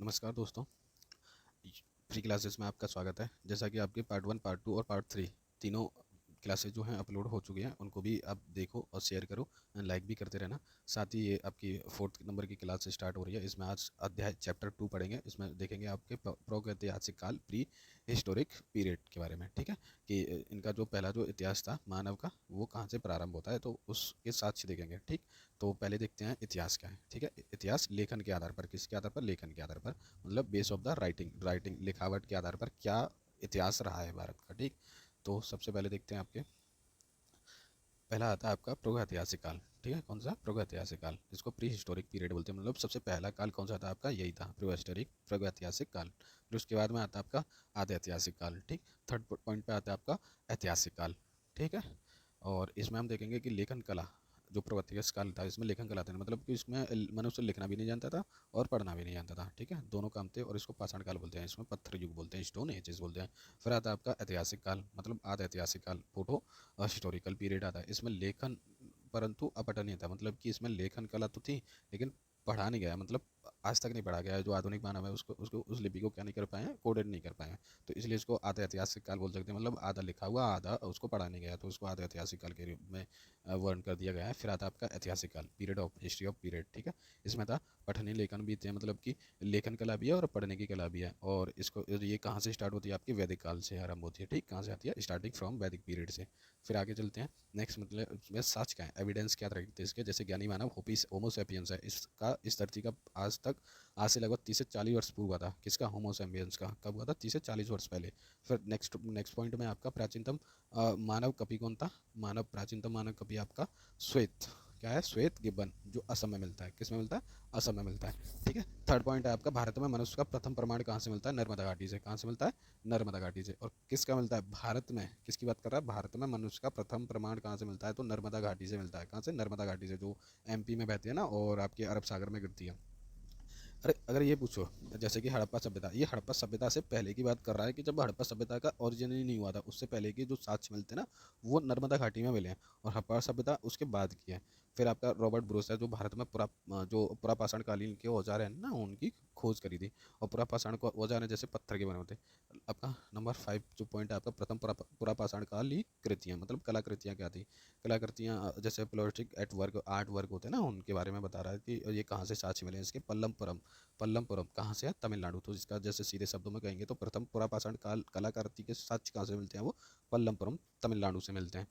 नमस्कार दोस्तों। Free classes में आपका स्वागत है। जैसा कि आपके पार्ट 1, पार्ट 2 और पार्ट 3 तीनों क्लासेस जो हैं अपलोड हो चुकी हैं, उनको भी आप देखो और शेयर करो एंड लाइक भी करते रहना। साथ ही ये आपकी 4th नंबर की क्लास स्टार्ट हो रही है। इसमें आज अध्याय चैप्टर 2 पढ़ेंगे। इसमें देखेंगे आपके प्रागैतिहासिक काल, प्री हिस्टोरिक पीरियड के बारे में। ठीक है कि इनका जो पहला जो इतिहास था मानव का, वो कहाँ से प्रारंभ होता है, तो उसके साक्ष्य देखेंगे। ठीक, तो पहले देखते हैं इतिहास क्या है। ठीक है, इतिहास लेखन के आधार पर, किसके आधार पर? लेखन के आधार पर, मतलब बेस ऑफ द राइटिंग लिखावट के आधार पर क्या इतिहास रहा है भारत का। ठीक, तो सबसे पहले देखते हैं आपके पहला आता है आपका प्रागैतिहासिक काल। ठीक है, कौन सा? प्रागैतिहासिक काल, जिसको प्री हिस्टोरिक पीरियड बोलते हैं। मतलब सबसे पहला काल कौन सा था आपका? यही था, प्रागैतिहासिक काल। फिर उसके बाद में आता है आपका आद्य ऐतिहासिक काल। ठीक, थर्ड पॉइंट पे आता है आपका ऐतिहासिक काल। ठीक है, और इसमें हम देखेंगे कि लेखन कला, जो प्रागैतिहासिक काल था, इसमें लेखन कला था, मतलब कि इसमें मनुष्य लिखना भी नहीं जानता था और पढ़ना भी नहीं जानता था। ठीक है, दोनों काम थे, और इसको पाषाण काल बोलते हैं, इसमें पत्थर युग बोलते हैं, स्टोन एजेस बोलते हैं। फिर आता है आपका ऐतिहासिक काल, मतलब आद्य ऐतिहासिक काल, फोटो हिस्टोरिकल पीरियड आता है। इसमें लेखन परंतु अपठनीय था, मतलब कि इसमें लेखन कला तो थी लेकिन पढ़ा नहीं गया, मतलब आज तक नहीं पढ़ा गया है। जो आधुनिक मानव है उसको उसको उस लिपि को क्या नहीं कर पाए हैं, कोडेड नहीं कर पाए हैं। तो इसलिए इसको आधा ऐतिहासिक काल बोल सकते हैं, मतलब आधा लिखा हुआ, आधा उसको पढ़ा नहीं गया, तो उसको आधा ऐतिहासिक काल के रूप में वर्ण कर दिया गया है। फिर आता है आपका ऐतिहासिक काल, period of history of period. ठीक है, इसमें था पठनीय लेखन भी थे, मतलब कि लेखन कला भी है और पढ़ने की कला भी है। और इसको ये कहाँ से स्टार्ट होती है? आपकी वैदिक काल से आरंभ होती है। ठीक, कहाँ से आती है? स्टार्टिंग फ्रॉम वैदिक पीरियड से। फिर आगे चलते हैं नेक्स्ट, मतलब इसमें सच क्या है, एविडेंस क्या रखते हैं इसके? जैसे ज्ञानी मानव होमोसेपियंस है, इसका इस धरती का आज से लगभग 30 से 40 वर्ष पूर्व हुआ था। किसका? होमोसेपियंस का। कब हुआ था? 30 से 40 वर्ष पहले। फिर नेक्स्ट पॉइंट में आपका प्राचीनतम मानव कपि कौन था? प्राचीनतम मानव कपि आपका श्वेत, क्या है? श्वेत गिब्बन, जो असम में मिलता है। किस में मिलता है? असम में मिलता है। ठीक है, थर्ड पॉइंट है आपका भारत में मनुष्य का प्रथम प्रमाण कहाँ से मिलता है? नर्मदा घाटी से। कहाँ से मिलता है? नर्मदा घाटी से। और किसका मिलता है? भारत में, किसकी बात कर रहा है? भारत में मनुष्य का प्रथम प्रमाण कहाँ से मिलता है? तो नर्मदा घाटी से मिलता है। कहाँ से? नर्मदा घाटी से, जो एमपी में बहती है ना और आपके अरब सागर में गिरती है। अरे अगर ये पूछो, जैसे कि हड़प्पा सभ्यता, ये हड़प्पा सभ्यता से पहले की बात कर रहा है कि जब हड़प्पा सभ्यता का ओरिजिन ही नहीं हुआ था, उससे पहले के जो साक्ष्य मिलते हैं ना, वो नर्मदा घाटी में मिले हैं। और हड़प्पा सभ्यता उसके बाद की है। फिर आपका रॉबर्ट ब्रूस है, जो भारत में जो पुरापाषाण कालीन के औजार हैं ना, उनकी खोज करी थी। और पुरापाषाण को औजार हैं जैसे पत्थर के बने होते। आपका नंबर 5 जो पॉइंट है आपका, प्रथम पुरापाषाण कालीन कृतियाँ, मतलब कलाकृतियाँ क्या थी? कलाकृतियाँ जैसे plastic at work, art work होते हैं ना, उनके बारे में बता रहा है कि ये कहाँ से साक्ष्य मिले हैं इसके। पल्लमपुरम कहाँ से है? तमिलनाडु। तो इसका जैसे सीधे शब्दों में कहेंगे तो प्रथम पुरापाषाण काल कलाकृति के साक्ष्य कहाँ से मिलते हैं? वो पल्लमपुरम तमिलनाडु से मिलते हैं।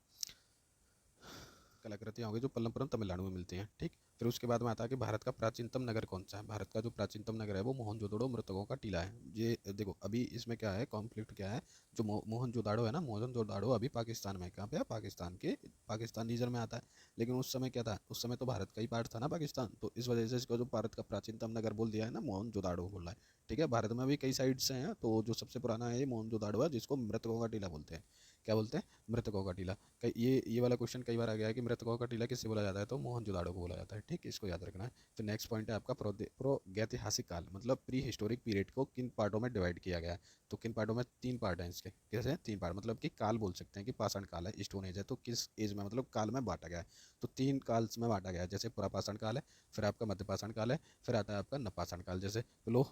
कलाकृतियाँ होंगी जो पल्लमपुरम तमिलनाडु में मिलती हैं। ठीक, फिर उसके बाद में आता है कि भारत का प्राचीनतम नगर कौन सा है? भारत का जो प्राचीनतम नगर है वो मोहनजोदड़ो मृतकों का टीला है। ये देखो अभी इसमें क्या है, कॉन्फ्लिक्ट क्या है? जो मोहनजोदड़ो है ना, मोहनजोदड़ो अभी पाकिस्तान में है। कहाँ पे है? पाकिस्तान रीजन में आता है। लेकिन उस समय क्या था? उस समय तो भारत का ही पार्ट था ना पाकिस्तान, तो इस वजह से इसको जो भारत का प्राचीनतम नगर बोल दिया है ना, मोहनजोदड़ो बोल रहा है। ठीक है, भारत में भी कई साइड्स हैं, तो जो सबसे पुराना है ये मोहनजोदड़ो है, जिसको मृतकों का टीला बोलते हैं। क्या बोलते हैं? मृतकों का टीला। ये वाला क्वेश्चन कई बार आ गया है कि मृतकों का टीला किससे बोला जाता है? तो मोहनजोदड़ो को बोला जाता है। ठीक, इसको याद रखना है। तो नेक्स्ट पॉइंट है आपका प्रागैतिहासिक काल, मतलब प्री हिस्टोरिक पीरियड को किन पार्टों में डिवाइड किया गया है? तो किन पार्टों में? 3 पार्ट हैं इसके। कैसे हैं? 3 पार्ट, मतलब कि काल बोल सकते हैं कि पाषाण काल है, स्टोन एज है, तो किस एज में, मतलब काल में बांटा गया है? तो 3 काल में बांटा गया है। जैसे पुरापाषाण काल है, फिर आपका मध्यपाषाण काल है, फिर आता है आपका नवपाषाण काल। जैसे लो,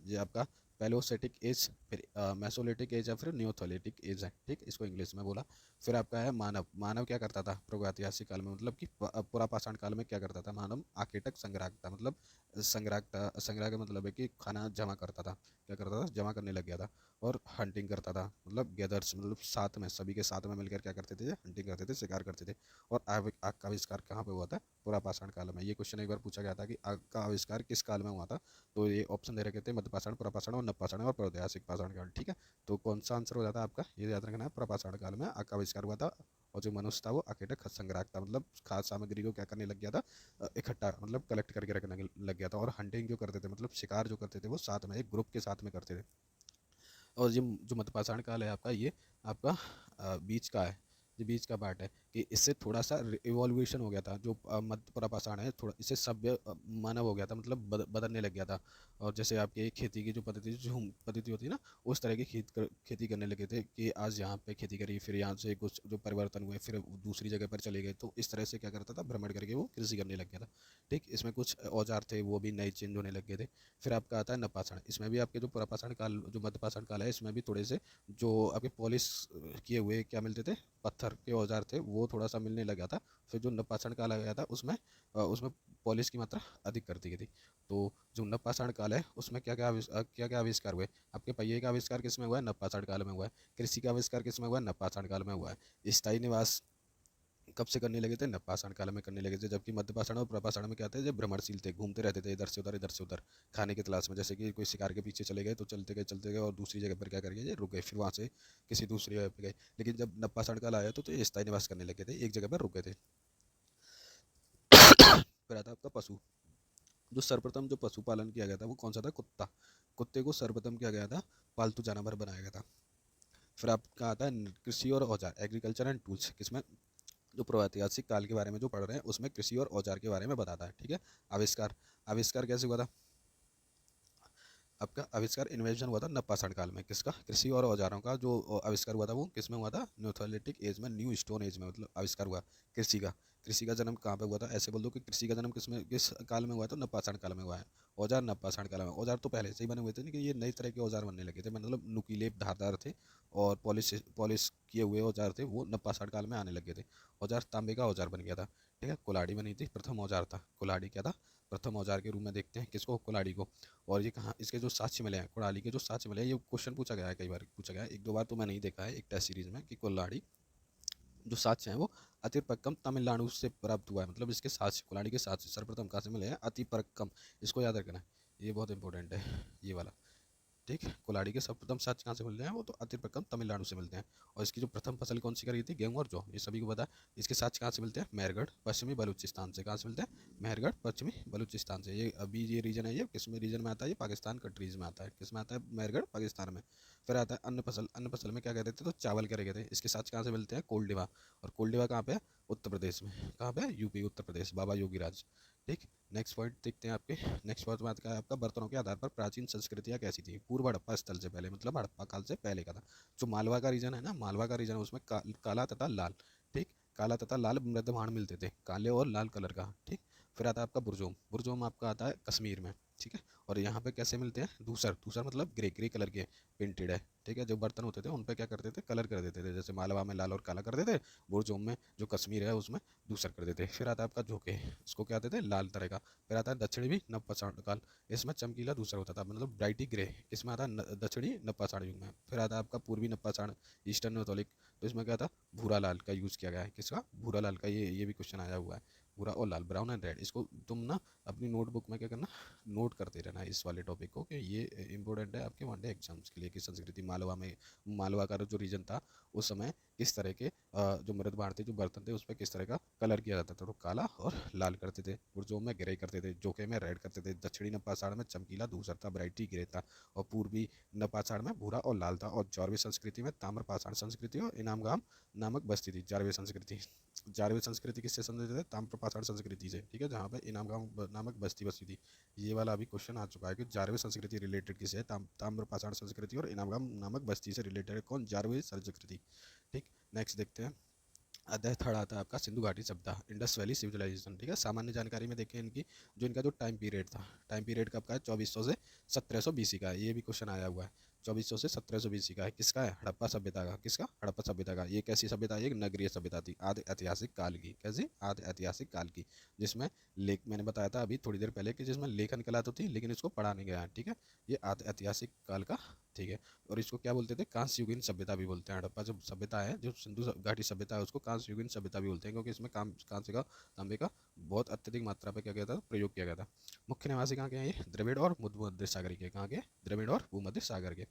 ये आपका पैलोसेटिक एज, फिर मेसोलिटिक एज है, फिर न्योथोलिटिक एज है। ठीक, इसको इंग्लिश में बोला। फिर आपका है मानव। मानव क्या करता था प्रागैतिहासिक काल में? मतलब कि पुरापाषाण काल में क्या करता था मानव? आकेटक संग्राहक था, मतलब संग्रह का मतलब है कि खाना जमा करता था। क्या करता था? जमा करने लग गया था। और हंटिंग करता था, मतलब गैदर्स, मतलब साथ में, सभी के साथ में मिलकर क्या करते थे? हंटिंग करते थे, शिकार करते थे। और आग का आविष्कार कहाँ पे हुआ था? पुरापाषाण काल में। ये क्वेश्चन एक बार पूछा गया था कि आग का आविष्कार किस काल में हुआ था? तो ये ऑप्शन दे रखे थे, मध्यपाषाण, पुरापाषाण और नवपाषाण और प्रागैतिहासिक पाषाण काल। ठीक है, तो कौन सा आंसर हो जाता है आपका? ये याद रखना है, पुरापाषाण काल में आग का आविष्कार हुआ था। और जो मनुष्य था वो आकेटक संग्राहक था, मतलब खाद्य सामग्री को क्या करने लग गया था? इकट्ठा, मतलब कलेक्ट करके रखने लग गया था। और हंटिंग जो करते थे, मतलब शिकार जो करते थे, वो साथ में एक ग्रुप के साथ में करते थे। और ये जो मध्यपाषाण काल है आपका, ये आपका बीच का है, ये बीच का पार्ट है। कि इससे थोड़ा सा इवोल्यूशन हो गया था, जो मध्य पूर्वापाषाण है थोड़ा इससे सभ्य मानव हो गया था, मतलब बदलने लग गया था। और जैसे आपकी खेती की जो पद्धति होती है ना, उस तरह की खेती करने लगे थे कि आज यहाँ पे खेती करी, फिर यहाँ से कुछ जो परिवर्तन हुए, फिर दूसरी जगह पर चले गए, तो इस तरह से क्या करता था, भ्रमण करके वो कृषि करने लग गया था। ठीक, इसमें कुछ औजार थे वो भी नए चेंज होने लग गए थे। फिर आपका आता है नवपाषाण, इसमें भी आपके जो पूर्वापाषाण काल जो मध्यपाषाण काल है, इसमें भी थोड़े से जो आपके पॉलिश किए हुए क्या मिलते थे, पत्थर के औजार थे, वो थोड़ा सा मिलने लगा था। फिर जो नवपाषाण काल आ गया था उसमें उसमें पॉलिश की मात्रा अधिक कर दी गई थी। तो जो नवपाषाण काल है उसमें क्या क्या आविष्कार हुए, आपके पहिए का आविष्कार किसमें हुआ है, नवपाषाण काल में हुआ है। कृषि का आविष्कार किसमें हुआ है, नवपाषाण काल में हुआ है। स्थायी निवास कब से करने लगे थे, नवपाषाण काल में करने लगे थे। जबकि मध्यपाषाण और प्रपाषाण में क्या थे, जब भ्रमणशील थे, घूमते रहते थे इधर से उधर इधर से उधर खाने की तलाश में, जैसे कि कोई शिकार के पीछे चले गए तो चलते गए और दूसरी जगह पर क्या कर गए, रुक गए, फिर वहाँ से किसी दूसरी जगह पर गए। लेकिन जब नवपाषाण काल आया तो ये स्थायी निवास करने लगे थे, एक जगह पर रुके थे। फिर आता आपका पशु, जो सर्वप्रथम जो पशुपालन किया गया था वो कौन सा था, कुत्ता। कुत्ते को सर्वप्रथम किया गया था पालतू जानवर बनाया गया था। फिर आपका आता है कृषि और औजार, एग्रीकल्चर एंड टूल्स, किसमें जो प्रागैतिहासिक काल के बारे में जो पढ़ रहे हैं उसमें कृषि और औजार के बारे में बताता है। ठीक है, आविष्कार, आविष्कार कैसे हुआ था, आपका आविष्कार इन्वेंशन हुआ था नवपाषाण काल में, किसका, कृषि और औजारों का जो आविष्कार हुआ था वो किसमें हुआ था, न्यूथोलिटिक एज में, न्यू स्टोन एज में, मतलब आविष्कार हुआ कृषि का। कृषि का जन्म कहाँ पे हुआ था, ऐसे बोल दो कि कृषि का जन्म किस काल में हुआ, तो नवपाषाण काल में हुआ है। औजार नवपाषाण काल में, औजार तो पहले से ही बने हुए थे, लेकिन ये नई तरह के औजार बनने लगे थे, मतलब नुकीले धारदार थे और पॉलिश पॉलिश किए हुए औजार थे, वो नवपाषाण काल में आने लगे थे। औजार तांबे का औजार बन गया था। ठीक है, कुल्हाड़ी बनी थी, प्रथम औजार था कुल्हाड़ी, क्या था, प्रथम औजार के रूप में देखते हैं किसको, कुल्हाड़ी को। और ये कहाँ इसके जो साक्ष्य मिले हैं, कुल्हाड़ी के जो साक्ष्य मिले हैं, ये क्वेश्चन पूछा गया है, कई बार पूछा गया है, एक दो बार तो मैं नहीं देखा है एक टेस्ट सीरीज में, कि कुल्हाड़ी जो साक्ष्य हैं वो अतिपरक्कम तमिलनाडु से प्राप्त हुआ है, मतलब इसके साक्ष्य कुल्हाड़ी के साक्ष्य सर्वप्रथम कहाँ से मिले हैं, अतिपरक्कम, इसको याद रखना है, ये बहुत इंपॉर्टेंट है ये वाला। ठीक है, कुल्हाड़ी के सर्वप्रथम साक्ष्य कहाँ से मिलते हैं, वो तो अतिप्रकम तमिलनाडु से मिलते हैं। और इसकी जो प्रथम फसल कौन सी करी थी, गेहूं और जौ, ये सभी को पता है। इसके साक्ष्य कहाँ से मिलते हैं, मेहरगढ़ पश्चिमी बलूचिस्तान से, कहाँ से मिलते हैं, मेहरगढ़ पश्चिमी बलूचिस्तान से। ये अभी ये रीजन है, ये किस में रीजन में आता है, ये पाकिस्तान कंट्रीज में आता है, किस में आता है, मेहरगढ़ पाकिस्तान में। फिर आता है अन्न फसल, अन्न फसल में क्या कहते थे, तो चावल करे गए थे, इसके साक्ष्य कहाँ से मिलते हैं, कोल्डिवा। और कोल्डिवा कहाँ पे है, उत्तर प्रदेश में, कहाँ पे है, यूपी उत्तर प्रदेश, बाबा योगीराज। ठीक, नेक्स्ट पॉइंट देखते हैं आपके, नेक्स्ट पॉइंट बात का है आपका, बर्तनों के आधार पर प्राचीन संस्कृतियाँ कैसी थी, पूर्व हड़प्पा स्थल से पहले, मतलब हड़प्पा काल से पहले का था। जो मालवा का रीजन है ना, मालवा का रीजन है उसमें काला तथा लाल। ठीक, काला तथा लाल मृदभाण मिलते थे, काले और लाल कलर का। ठीक, फिर आता है आपका बुरजोम, बुरजोम आपका आता है कश्मीर में। ठीक है, और यहाँ पे कैसे मिलते हैं, दूसर, दूसर मतलब ग्रे ग्रे कलर के पेंटेड है। ठीक है, जो बर्तन होते थे उन पे क्या करते थे, कलर कर देते थे, जैसे मालवा में लाल और काला कर देते, बुरजोम में जो कश्मीर है उसमें दूसर कर देते। फिर आता है आपका झोंके, इसको क्या कहते थे, लाल तरह का। फिर आता है दक्षिणी भी नवपाषाण काल, इसमें चमकीला दूसरा होता था, मतलब ब्राइटी ग्रे, किसमें आता है, दक्षिणी नवपाषाण युग में। फिर आता है आपका पूर्वी नवपाषाण, ईस्टर्न नोथोलिक, तो इसमें क्या था, भूरा लाल का यूज़ किया गया है, किसका, भूरा लाल का, ये भी क्वेश्चन आया हुआ है, भूरा और लाल, ब्राउन एंड रेड। इसको तुम ना अपनी नोटबुक में क्या करना, नोट करते रहना इस वाले टॉपिक को, कि ये इंपॉर्टेंट है आपके वनडे एग्जाम्स के लिए, कि संस्कृति मालवा में, मालवा का जो रीजन था उस समय किस तरह के जो मृद भांड थे, जो बर्तन थे, उस पर किस तरह का कलर किया जाता था, तो काला और लाल करते थे, बुरजों में ग्रे करते थे, जोके में रेड करते थे, दक्षिणी नवपाषाण में चमकीला धूसर था, ब्राइटी ग्रे था, और पूर्वी नवपाषाण में भूरा और लाल था, और जारवी संस्कृति में ताम्रपाषाण संस्कृति और इनामगाम नामक बस्ती थी। जारवी संस्कृति, जारवी संस्कृति किससे संबंधित है, ताम्रपाषाण संस्कृति से। ठीक है, जहाँ पे इनामगाम नामक बस्ती बसी थी। ये वाला अभी क्वेश्चन आ चुका है कि जारवी संस्कृति रिलेटेड किससे है, ताम्रपाषाण संस्कृति और इनामगाम नामक बस्ती से रिलेटेड है, कौन, जारवी संस्कृति। ठीक, नेक्स्ट देखते हैं, अध्याय थर्ड आता है आपका सिंधु घाटी सभ्यता, इंडस वैली सिविलाइजेशन। ठीक है, सामान्य जानकारी में देखें इनकी, जो इनका जो टाइम पीरियड था, टाइम पीरियड कब का है, 2400 से 1700 बीसी का है, ये भी क्वेश्चन आया हुआ है, 2400 से 1700 बीसी का है, किसका है, हड़प्पा सभ्यता का, किसका, हड़प्पा सभ्यता का। ये कैसी सभ्यता है, एक नगरीय सभ्यता थी, आदि ऐतिहासिक काल की, कैसी, आदि ऐतिहासिक काल की, जिसमें लेख, मैंने बताया था अभी थोड़ी देर पहले कि जिसमें लेखन कला तो थी लेकिन इसको पढ़ा नहीं गया। ठीक है, ये आदि ऐतिहासिक काल का। ठीक है, और इसको क्या बोलते थे, कांस्य युगीन सभ्यता भी बोलते हैं, हड़प्पा जो सभ्यता है, जो सिंधु घाटी सभ्यता है, उसको कांस्य युगीन सभ्यता भी बोलते हैं, क्योंकि इसमें कांस्य का, तांबे का बहुत अत्यधिक मात्रा पे क्या किया था, प्रयोग किया गया था। मुख्य निवासी कहाँ के हैं, ये द्रविड़ और भूमध्य सागर के, कहाँ के, द्रविड़ और भूमध्य सागर के।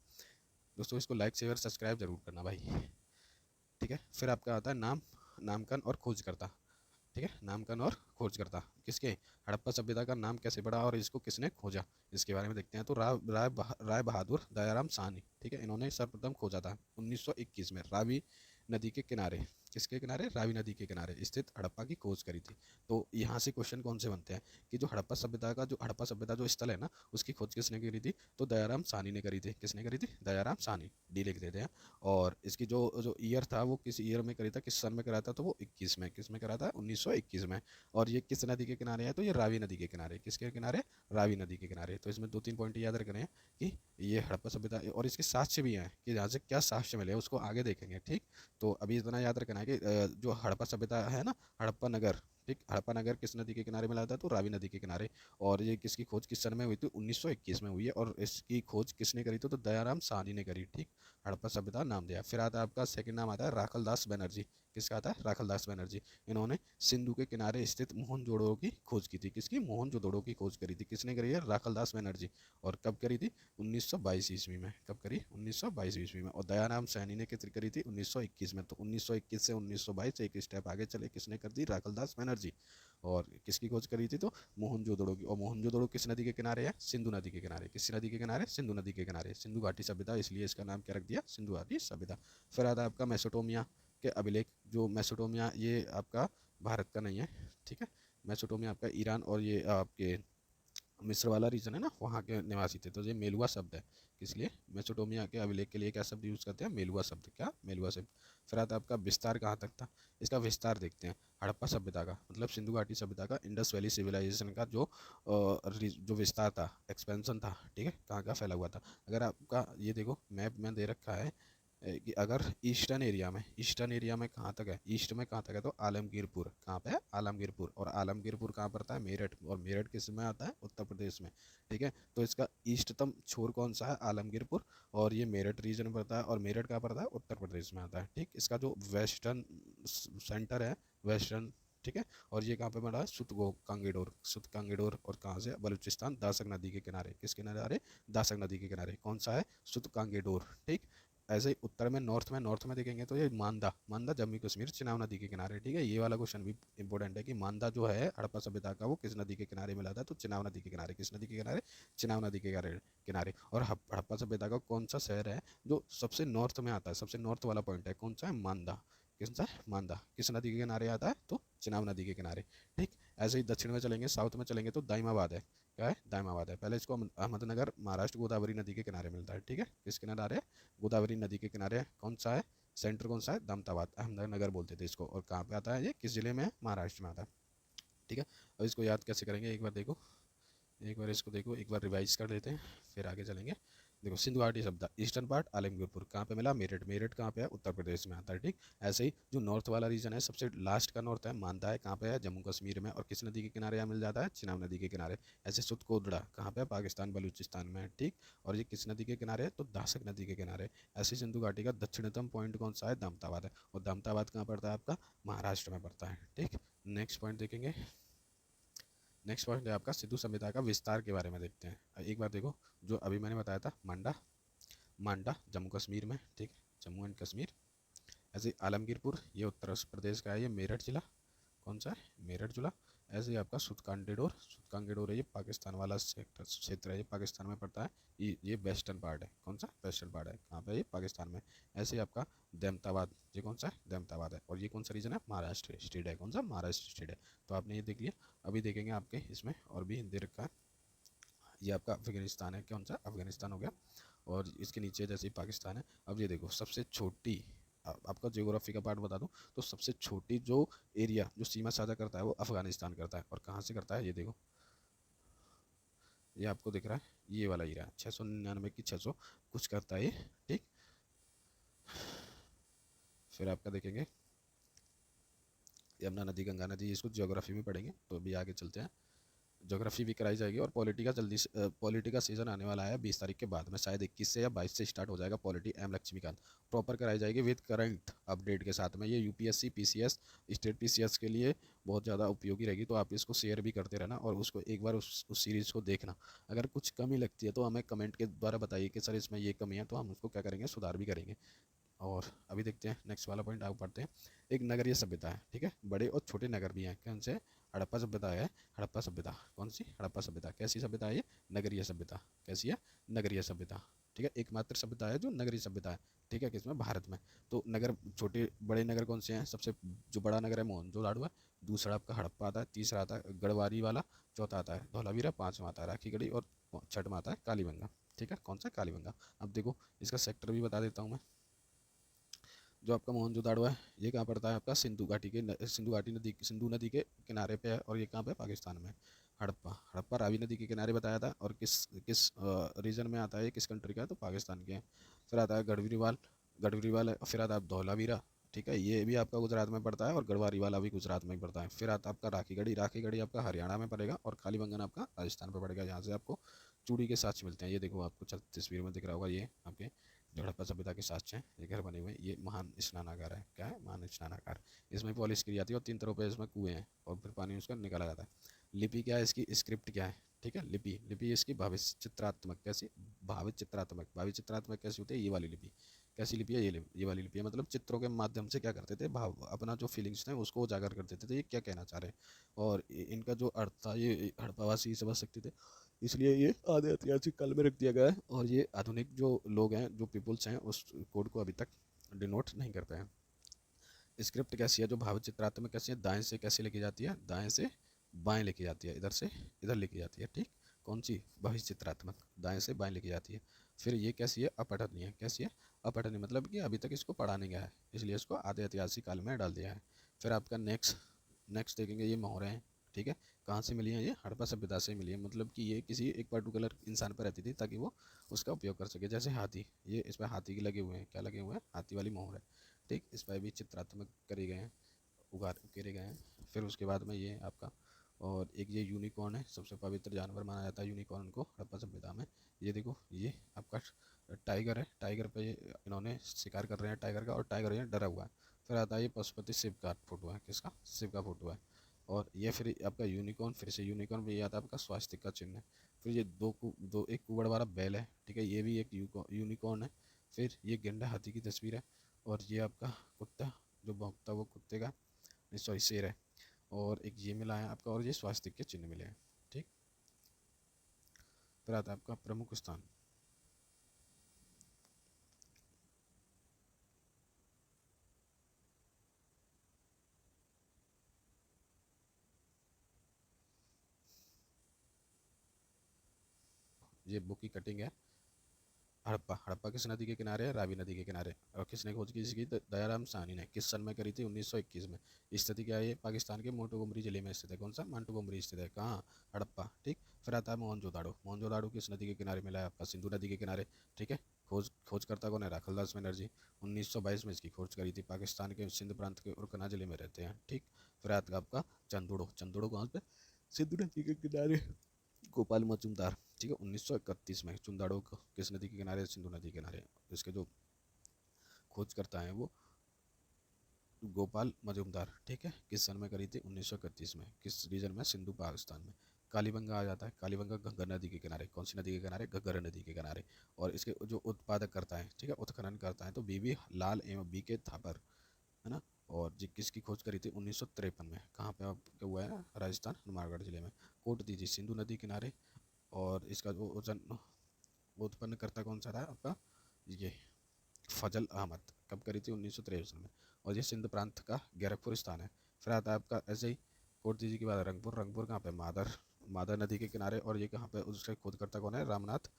दोस्तों इसको लाइक शेयर सब्सक्राइब जरूर करना भाई। ठीक है, फिर आपका आता है नाम, नामकरण और खोजकर्ता। ठीक है, नामकरण और खोजकर्ता किसके, हड़प्पा सभ्यता का नाम कैसे पड़ा और इसको किसने खोजा, इसके बारे में देखते हैं। तो राय बहादुर दयाराम साहनी, ठीक है, इन्होंने सर्वप्रथम खोजा था 1921 में रावी नदी के किनारे। किसके किनारे? रावी नदी के किनारे स्थित हड़प्पा की खोज करी थी। तो यहाँ से क्वेश्चन कौन से बनते हैं कि जो हड़प्पा सभ्यता जो स्थल है ना, उसकी खोज किसने करी थी? तो दयाराम साहनी ने करी थी। किसने करी थी? दयाराम साहनी। डी लिख देते हैं। और इसकी जो जो ईयर था वो किस ईयर में करी था, किस सन में करा था? तो वो 21 में। किस में करा था? 1921 में। और ये किस नदी के किनारे है? तो ये रावी नदी के किनारे। किसके किनारे? रावी नदी के किनारे। तो इसमें 2-3 पॉइंट याद रखने हैं कि ये हड़प्पा सभ्यता, और इसके साक्ष्य भी हैं कि यहाँ से क्या साक्ष्य मिले उसको आगे देखेंगे। ठीक, तो अभी इतना याद रखना है कि जो हड़प्पा सभ्यता है ना, हड़प्पा नगर, ठीक, हड़प्पा नगर किस नदी के किनारे मिला था? तो रावी नदी के किनारे। और ये किसकी खोज किस सन में हुई थी? 1921 में हुई है। और इसकी खोज किसने करी थी? तो दयाराम साहनी ने करी। ठीक, हड़प्पा सभ्यता नाम दिया। फिर आता है आपका सेकंड नाम आता है राखलदास बनर्जी। किसका आता है? राखलदास बनर्जी। इन्होंने सिंधु के किनारे स्थित मोहनजोदड़ो की खोज की थी। किसकी? मोहनजोदड़ो की खोज करी थी। किसने करी है? राखलदास बनर्जी। और कब करी थी? 1922 ईस्वी में। कब करी? 1922 ईस्वी में। और दयाराम साहनी ने कितनी करी थी? 1921 में। तो 1921 से 1922 एक स्टेप आगे चले, किसने कर दी? राखलदास बनर्जी। और किसकी खोज करी थी? तो मोहनजोदड़ो की। और मोहनजोदड़ो किस नदी के किनारे है? सिंधु नदी के किनारे। किस नदी के किनारे? सिंधु नदी के किनारे। सिंधु घाटी सभ्यता, इसलिए इसका नाम क्या रख दिया? सिंधु घाटी सभ्यता। फिर आता है आपका मेसोटोमिया के अभिलेख। जो मेसोटोमिया ये आपका भारत का नहीं है, ठीक है। मेसोटोमिया आपका ईरान और ये आपके मिस्र वाला रीजन है ना, वहाँ के निवासी थे। तो ये मेलुआ शब्द है। इसलिए मेसोटोमिया के अभिलेख के लिए क्या शब्द यूज़ करते हैं? मेलुआ शब्द। क्या? मेलुआ शब्द। फिर आता है आपका विस्तार कहाँ तक था? इसका विस्तार देखते हैं। हड़प्पा सभ्यता का मतलब सिंधु घाटी सभ्यता का इंडस वैली सिविलाइजेशन का जो विस्तार था, एक्सपेंशन था, ठीक है, कहाँ कहाँ फैला हुआ था। अगर आपका ये देखो मैप में दे रखा है कि अगर ईस्टर्न एरिया में कहाँ तक है? ईस्ट में कहाँ तक है? तो आलमगीरपुर। कहाँ पे है? आलमगीरपुर। और आलमगीरपुर कहाँ पड़ता है? मेरठ। और मेरठ किस में आता है? उत्तर प्रदेश में। ठीक है, तो इसका ईस्टतम छोर कौन सा है? आलमगीरपुर। और ये मेरठ रीजन में पड़ता है। और मेरठ कहाँ पड़ता है? उत्तर प्रदेश में आता है। ठीक, इसका जो वेस्टर्न सेंटर है, वेस्टर्न, ठीक है। और ये कहाँ पे पड़ा है? सुत कांगेडोर। और कहाँ से? बलूचिस्तान, दासक नदी के किनारे। किस किनारे? दासक नदी के किनारे। कौन सा है? सुत कांगेडोर। ठीक, ऐसे ही उत्तर में, नॉर्थ में देखेंगे तो ये मांदा जम्मू कश्मीर चिनाब नदी के किनारे। ठीक है, ये वाला क्वेश्चन भी इंपॉर्टेंट है कि मांदा जो है हड़प्पा सभ्यता का, वो किस नदी के किनारे मिला था? तो चिनाब नदी के किनारे। किस नदी के किनारे? चिनाब नदी के किनारे। और हड़प्पा सभ्यता का कौन सा शहर है जो सबसे नॉर्थ में आता है? सबसे नॉर्थ वाला पॉइंट है कौन सा है? मांदा। किस सा? मांदा। किस नदी के किनारे आता है? तो चिनाब नदी के किनारे। ठीक, ऐसे ही दक्षिण में चलेंगे, साउथ में चलेंगे तो दाइमाबाद है। क्या है? दाइमाबाद है। पहले इसको अहमदनगर, महाराष्ट्र, गोदावरी नदी के किनारे मिलता है। ठीक है, किस किनारे? गोदावरी नदी के किनारे। कौन सा है? सेंटर कौन सा है? दामताबाद, अहमदनगर बोलते थे इसको। और कहाँ पे आता है? ये किस जिले में है? महाराष्ट्र में आता है। ठीक है, अब इसको याद कैसे करेंगे? एक बार देखो, एक बार इसको देखो, एक बार रिवाइज कर लेते हैं, फिर आगे चलेंगे। देखो, सिंधु घाटी सभ्यता, ईस्टर्न पार्ट आलमगीरपुर। कहाँ पे मिला? मेरठ। मेरठ कहाँ पे है? उत्तर प्रदेश में आता है। ठीक, ऐसे ही जो नॉर्थ वाला रीजन है, सबसे लास्ट का नॉर्थ है, मानता है कहाँ पे है? जम्मू कश्मीर में। और किस नदी के किनारे यहाँ मिल जाता है? चिनाब नदी के किनारे। ऐसे सुतकोदड़ा कहाँ पे है? पाकिस्तान, बलूचिस्तान में। ठीक, और ये किस नदी के किनारे है? तो दासक नदी के किनारे। ऐसे सिंधु घाटी का दक्षिणतम पॉइंट कौन सा है? दामताबाद है। और दामताबाद कहाँ पड़ता है आपका? महाराष्ट्र में पड़ता है। ठीक, नेक्स्ट पॉइंट देखेंगे। नेक्स्ट पॉइंट है आपका सिंधु सभ्यता का विस्तार के बारे में देखते हैं। एक बार देखो, जो अभी मैंने बताया था, मांडा जम्मू कश्मीर में। ठीक, जम्मू एंड कश्मीर। ऐसे ही आलमगीरपुर, ये उत्तर प्रदेश का है। ये मेरठ जिला। कौन सा है? मेरठ जिला। ऐसे ही आपका सुतकांगेडोर है, ये पाकिस्तान वाला क्षेत्र है, ये पाकिस्तान में पड़ता है। ये वेस्टर्न पार्ट है। कौन सा? वेस्टर्न पार्ट है। कहाँ पे? ये पाकिस्तान में। ऐसे ही आपका दमताबाद, ये कौन सा है? दमताबाद है। और ये कौन सा रीजन है? महाराष्ट्र स्टेट है। कौन सा? महाराष्ट्र स्टेट है। तो आपने ये देख लिया। अभी देखेंगे आपके इसमें और भी दे रखा है। ये आपका अफगानिस्तान है। कौन सा? अफगानिस्तान हो गया। और इसके नीचे जैसे ही पाकिस्तान है। अब ये देखो, सबसे छोटी, आपका ज्योग्राफी का पार्ट बता दूं तो सबसे छोटी जो एरिया, जो सीमा साझा करता है, वो अफगानिस्तान करता है। और कहाँ से करता है? ये देखो, ये आपको दिख रहा है, ये वाला एरिया 699 की 600 कुछ करता है ये। ठीक, फिर आपका देखेंगे यमुना नदी, गंगा नदी, इसको ज्योग्राफी में पढ़ेंगे। तो अभी आगे चलते हैं। ज्योग्राफी भी कराई जाएगी। और पॉलिटी का सीजन आने वाला है 20 तारीख के बाद में, शायद 21 से या 22 से स्टार्ट हो जाएगा पॉलिटी। एम लक्ष्मीकांत प्रॉपर कराई जाएगी विद करंट अपडेट के साथ में। ये यूपीएससी, पीसीएस, स्टेट पीसीएस के लिए बहुत ज़्यादा उपयोगी रहेगी। तो आप इसको शेयर भी करते रहना और उसको एक बार उस सीरीज़ को देखना। अगर कुछ कमी लगती है तो हमें कमेंट के द्वारा बताइए कि सर इसमें ये कमी है, तो हम उसको क्या करेंगे? सुधार भी करेंगे। और अभी देखते हैं नेक्स्ट वाला पॉइंट, आगे पढ़ते हैं। एक नगरीय सभ्यता है। ठीक है, बड़े और छोटे नगर भी हैं। कौन से? हड़प्पा सभ्यता है। हड़प्पा सभ्यता कौन सी? हड़प्पा सभ्यता कैसी सभ्यता है? ये नगरीय सभ्यता। कैसी है? नगरीय सभ्यता। ठीक है। एकमात्र सभ्यता है जो नगरीय सभ्यता है, ठीक है, किसमें, भारत में। तो नगर, छोटे बड़े नगर कौन से हैं, सबसे जो बड़ा नगर है मोहनजोदाड़ो है, दूसरा आपका हड़प्पा आता है, तीसरा आता है गढ़वारी वाला, चौथा आता है धौलावीरा, पांचवा आता है राखीगढ़ी और छठवां आता है कालीबंगा। ठीक है, कौन सा, कालीबंगा। अब देखो इसका सेक्टर भी बता देता हूँ मैं। जो आपका मोहनजोदाड़ो है ये कहाँ पड़ता है आपका, सिंधु घाटी के सिंधु नदी के किनारे पे है, और ये कहाँ पे, पाकिस्तान में। हड़प्पा, हड़प्पा रावी नदी के किनारे बताया था, और किस किस रीजन में आता है, किस कंट्री का है, तो पाकिस्तान के है। फिर आता है गढ़वीरवाल, गढ़वीरवाल है, फिर आता है धौलावीरा, ठीक है, ये भी आपका गुजरात में पड़ता है, और गढ़वारी वाला भी गुजरात में ही पड़ता है। फिर आता है आपका राखीगढ़ी, राखीगढ़ी आपका हरियाणा में पड़ेगा, और कालीबंगन आपका राजस्थान पे पड़ेगा, जहाँ से आपको चूड़ी के साक्ष्य मिलते हैं। ये देखो आपको तस्वीर में दिख रहा होगा, ये आपके जो हड़प्पा सभ्यता के साक्ष्य हैं, ये घर बने हुए हैं। ये महान स्नानागार है, क्या है, महान स्नानागार। इसमें पॉलिश की जाती है, और 3 तरह पे इसमें कुएं हैं, और फिर पानी उसका निकाला जाता है। लिपि क्या है इसकी, स्क्रिप्ट क्या है, ठीक है, लिपि, लिपि इसकी भविष्य चित्रात्मक, कैसी, भावित चित्रात्मक, भावी चित्रात्मक कैसी होती है, ये वाली लिपि। कैसी लिपि है, ये वाली लिपि है, मतलब चित्रों के माध्यम से क्या करते थे, भाव, अपना जो फीलिंग्स थे उसको उजागर कर देते थे, ये क्या कहना चाह रहे हैं। और इनका जो अर्थ था ये हड़प्पावासी समझ सकते थे, इसलिए ये आधे ऐतिहासिक काल में रख दिया गया है, और ये आधुनिक जो लोग हैं, जो पीपुल्स हैं, उस कोड को अभी तक डिनोट नहीं कर पाए हैं। स्क्रिप्ट कैसी है, जो भाव चित्रात्मक कैसी है, दाएं से कैसे लेके जाती है, दाएं से बाएं लेके जाती है, इधर से इधर लेके जाती है, ठीक। कौन सी, भविष्य चित्रात्मक, दाएं से बाएं लेके जाती है। फिर ये कैसी है, अपठनीय, कैसी है, अपठनीय, मतलब कि अभी तक इसको पढ़ा नहीं गया है, इसलिए इसको आधे ऐतिहासिक काल में डाल दिया है। फिर आपका नेक्स्ट नेक्स्ट देखेंगे, ये मोहरें हैं, ठीक है। कहाँ से मिली हैं, ये हड़प्पा सभ्यता से मिली है, मतलब कि ये किसी एक पर्टिकुलर इंसान पर रहती थी, ताकि वो उसका उपयोग कर सके। जैसे हाथी, ये इस पर हाथी के लगे हुए हैं, क्या लगे हुए हैं, हाथी वाली मोहर है, ठीक। इस पर भी चित्रात्मक करे गए हैं, उकेरे गए हैं। फिर उसके बाद में ये आपका, और एक ये यूनिकॉर्न है, सबसे पवित्र जानवर माना जाता है यूनिकॉर्न को हड़प्पा सभ्यता में। ये देखो, ये आपका टाइगर है, टाइगर पे इन्होंने शिकार कर रहे हैं टाइगर का, और टाइगर ये डरा हुआ है। फिर आता है ये पशुपति शिव का फोटो है, किसका, शिव का फोटो है। और ये फिर आपका यूनिकॉर्न, फिर से यूनिकॉर्न भी आता है आपका स्वास्तिक का चिन्ह है। फिर ये एक कुबड़ वाला बैल है, ठीक है, ये भी एक यूनिकॉर्न है। फिर ये गेंडा हाथी की तस्वीर है, और ये आपका कुत्ता जो भौंकता, वो कुत्ते का, सॉरी, शेर है। और एक ये मिला है आपका, और ये स्वास्तिक के चिन्ह मिले हैं, ठीक। फिर आता है आपका प्रमुख स्थान। ये बुक की कटिंग है। हड़प्पा, हड़प्पा किस नदी के किनारे है, रावी नदी के किनारे। और किसने खोज की इसकी, दयाराम साहनी ने। किस सन में करी थी, 1921 में। स्थिति क्या है, ये पाकिस्तान के मोंटोगोमरी जिले में स्थित है, कौन सा, मोंटोगोमरी स्थित है, कहाँ, हड़प्पा, ठीक। फिर आता है मोहनजोदाड़ो, मोहनजोदाड़ो किस नदी के किनारे मिला है आपका, सिंधु नदी के किनारे, ठीक है। खोजकर्ता कौन है, राखलदास बनर्जी। 1922 में इसकी खोज करी थी, पाकिस्तान के सिंध प्रांत के उरकना जिले में रहते हैं, ठीक। फिर आता है आपका चंदोड़ो, चंदोड़ो कहाँ पे, सिंधु नदी के किनारे, गोपाल मजूमदार, ठीक है, 1931 में। चुंदाड़ो किस नदी के किनारे, सिंधु नदी के किनारे। इसके जो खोज करता है वो गोपाल मजूमदार, ठीक है। किस सन में करी थी, 1931 में। किस रीजन में, सिंधु पाकिस्तान में। कालीबंगा आ जाता है, कालीबंगा घग्गर नदी के किनारे, कौन सी नदी के किनारे, घग्गर नदी के किनारे। और इसके जो उत्पादक करता है, ठीक है, उत्खनन करता है, तो बीबी लाल एवं बी के थापर, है ना। और जी किसकी खोज करी थी, 1953 में। कहाँ पे आपका हुआ है, राजस्थान, हनुमानगढ़ जिले में। कोट दीजिए, सिंधु नदी किनारे। और इसका जो वजन, वो उत्पन्न करता कौन सा था आपका, ये फजल अहमद। कब करी थी, 1953 में। और ये सिंध प्रांत का गोरखपुर स्थान है। फिर आता है आपका ऐसे ही कोट दीजिए के बाद रंगपुर, रंगपुर कहाँ पे, मादर, मादर नदी के किनारे। और ये कहाँ पे, उसका खोदकर्ता कौन है, रामनाथ,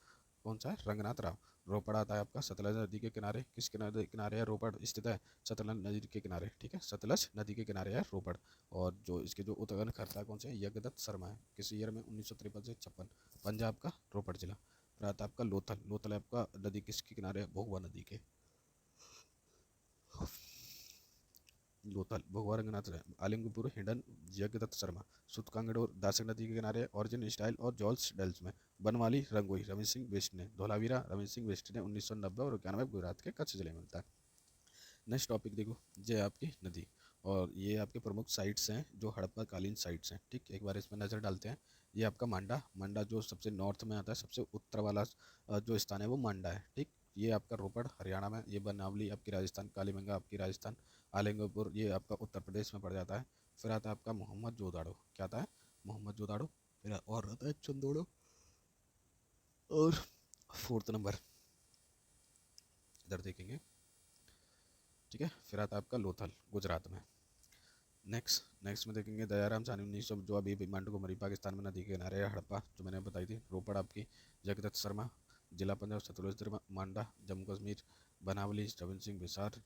कौन सा है, रंगनाथ राव। रोपड़ आता है आपका सतलज नदी के किनारे, किस किनारे किनारे है रोपड़ स्थित है, सतलज नदी के किनारे, ठीक है, सतलज नदी के किनारे है रोपड़। और जो इसके जो उत्खनन करता है कौन से, यज्ञदत्त शर्मा है। किस ईयर में, 1953 से 56, पंजाब का रोपड़ जिला। फिर आता है आपका लोथल, लोथल है आपका नदी किसके किनारे है, भोगवा नदी के। लोथल, भोगवा, रंगनाथ, आलिंगपुर, हिंडन, यज्ञदत्त शर्मा। सूतकांगड़ और दासक नदी के किनारे, ऑरिजिन स्टाइल और जॉल्स डेल्स में। बनवाली, रंगोई, रमेश सिंह बिष्ट ने। धौलावीरा, रमेश सिंह बिष्ट ने, 1990 और 91 गुजरात के कच्छ जिले में मिलता है। नेक्स्ट टॉपिक देखो, ये आपकी नदी, और ये आपके प्रमुख साइट्स हैं जो हड़प्पा कालीन साइट्स हैं, ठीक। एक बार इसमें नज़र डालते हैं। ये आपका मांडा, मांडा जो सबसे नॉर्थ में आता है, सबसे उत्तर वाला जो स्थान है वो मांडा है, ठीक। ये आपका रोपड़ हरियाणा में, ये बनावली आपकी राजस्थान, कालीबंगा आपकी राजस्थान, आलिंगपुर ये आपका उत्तर प्रदेश में पड़ जाता है। फिर आता है आपका मोहम्मद जोदाड़ो, क्या आता है, मोहम्मद जोदाड़ो। फिर और आता है चंदोड़ो। और फोर्थ नंबर इधर देखेंगे, ठीक है। फिर आता है आपका लोथल, गुजरात में। नेक्स्ट में देखेंगे दयाराम साहनी 1900, जो अभी मांडू पाकिस्तान में नदी के किनारे है। हड़प्पा जो मैंने बताई थी। रोपड़ आपकी जगदत्त शर्मा, जिला पंजाब सतलुज मांडा, जम्मू कश्मीर बनावली रविंद्र सिंह बिसार।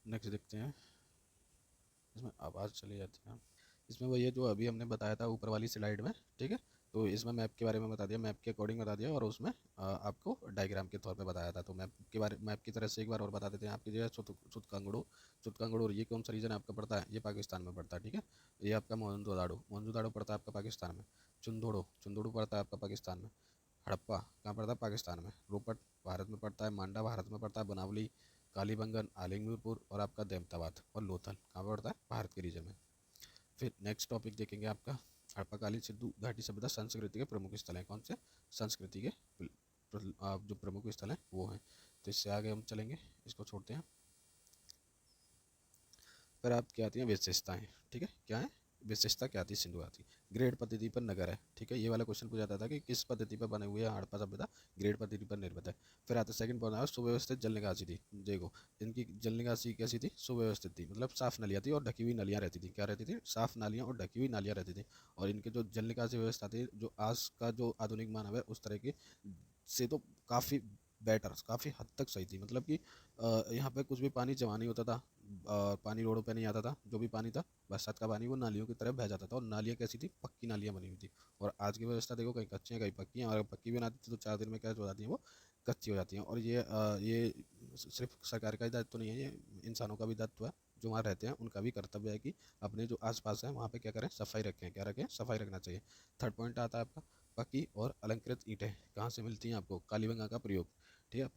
नेक्स्ट देखते हैं, इसमें आवाज़ चली जाती है। इसमें वो ये जो अभी हमने बताया था ऊपर वाली स्लाइड में, ठीक है। तो इसमें मैप के बारे में बता दिया, मैप के अकॉर्डिंग बता दिया, और उसमें आपको डायग्राम के तौर पे बताया था। तो मैप की तरह से एक बार और बता देते हैं। आपकी जो है सुतकांगड़ू, और ये कौन सा रीजन आपका पड़ता है, ये पाकिस्तान में पड़ता है, ठीक है। ये आपका मोहनजोदाड़ो पड़ता है आपका पाकिस्तान में। चुंदोड़ू पड़ता है आपका पाकिस्तान में। हड़प्पा कहाँ पड़ता है, पाकिस्तान में। रोपड़ भारत में पड़ता है। मांडा भारत में पड़ता है। बनावली, कालीबंगन, आलिंगपुर और आपका देमताबाद और लोथल कहाँ पड़ता है, भारत के रीजन में। फिर नेक्स्ट टॉपिक देखेंगे आपका हड़प्पाकालीन सिंधु घाटी सभ्यता संस्कृति के प्रमुख स्थल हैं। कौन से संस्कृति के जो प्रमुख स्थल हैं वो हैं। तो इससे आगे हम चलेंगे, इसको छोड़ते हैं। फिर आप क्या आती हैं विशेषताएं, ठीक है। क्या है विशेषता, क्या आती है सिंधु घाटी। ग्रेड पद्धति पर नगर है, ठीक है। ये वाला क्वेश्चन पूछा जाता था कि किस पद्धति पर बने हुए हैं हड़प्पा सभ्यता, ग्रेड पद्धति पर निर्मित है। फिर आता सेकंड पॉइंट, सुव्यवस्थित जल निकासी थी। देखो इनकी जल निकासी कैसी थी, सुव्यवस्थित थी, मतलब साफ नलियाँ थी और ढकी हुई नलियाँ रहती थी। क्या रहती थी, साफ नालियाँ और ढकी हुई नालियाँ रहती थी। और इनके जो जल निकासी व्यवस्था थी, जो आज का जो आधुनिक मानव है उस तरह की से तो काफ़ी बेटर, काफ़ी हद तक सही थी। मतलब कि यहाँ पे कुछ भी पानी जमा नहीं होता था, पानी रोडों पे नहीं आता था। जो भी पानी था, बरसात का पानी, वो नालियों की तरफ बह जाता था। और नालियाँ कैसी थी, पक्की नालियाँ बनी हुई थी। और आज की व्यवस्था देखो, कहीं कच्ची हैं कहीं पक्की हैं, और अगर पक्की भी बनाती थी तो 4 दिन में क्या हो जाती हैं, वो कच्ची हो जाती हैं। और ये सिर्फ सरकार का ही दायित्व नहीं है, ये इंसानों का भी दायित्व है। जो वहाँ रहते हैं उनका भी कर्तव्य है कि अपने जो आसपास है वहाँ पे क्या करें, सफाई रखें। क्या रखें, सफाई रखना चाहिए। थर्ड पॉइंट आता है आपका पक्की और अलंकृत ईंटें कहाँ से मिलती हैं आपको, कालीबंगा का प्रयोग, ठीक है।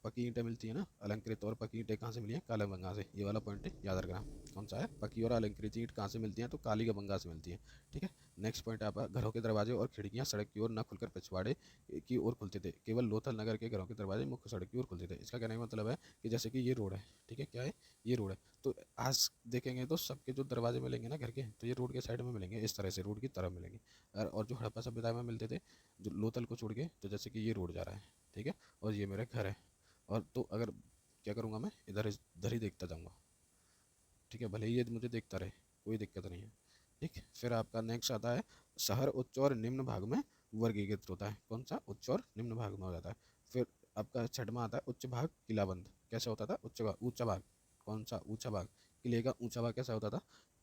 पक्की ईंटें मिलती हैं ना, अलंकृत और पक्की ईंटें कहाँ से मिली हैं, कालीबंगा से। ये वाला पॉइंट याद रखना। कौन सा है, पक्की और अलंकृत ईंट कहाँ से मिलती हैं, तो कालीबंगा से मिलती हैं, ठीक है। नेक्स्ट पॉइंट आपका घरों के दरवाजे और खिड़कियाँ सड़क की ओर न खुलकर पिछवाड़े की ओर खुलते थे। केवल लोथल नगर के घरों के दरवाजे मुख्य सड़क की ओर खुलते थे। इसका कहने का मतलब है कि जैसे कि ये रोड है, ठीक है। क्या है, ये रोड है। तो आज देखेंगे तो सबके जो दरवाजे मिलेंगे ना घर के, तो ये रोड के साइड में मिलेंगे, इस तरह से रोड की तरफ मिलेंगे। और जो हड़प्पा सभ्यता में मिलते थे, जो लोथल को छोड़ के, तो जैसे कि ये रोड जा रहा है, ठीक है, और ये मेरा घर है। और तो अगर क्या करूँगा, मैं इधर इधर ही देखता जाऊँगा, ठीक है, भले ही ये मुझे देखता रहे, कोई दिक्कत नहीं है, ठीक। फिर आपका नेक्स्ट आता है शहर उच्च और निम्न भाग में वर्गीकृत होता है। कौन सा, उच्च और निम्न भाग में हो जाता है। फिर आपका छठवां आता है उच्च भाग किलाबंद। कैसा होता था, उच्च भाग, ऊंचा भाग। कौन सा, ऊंचा भाग। किले का ऊंचा भाग कैसा होता था,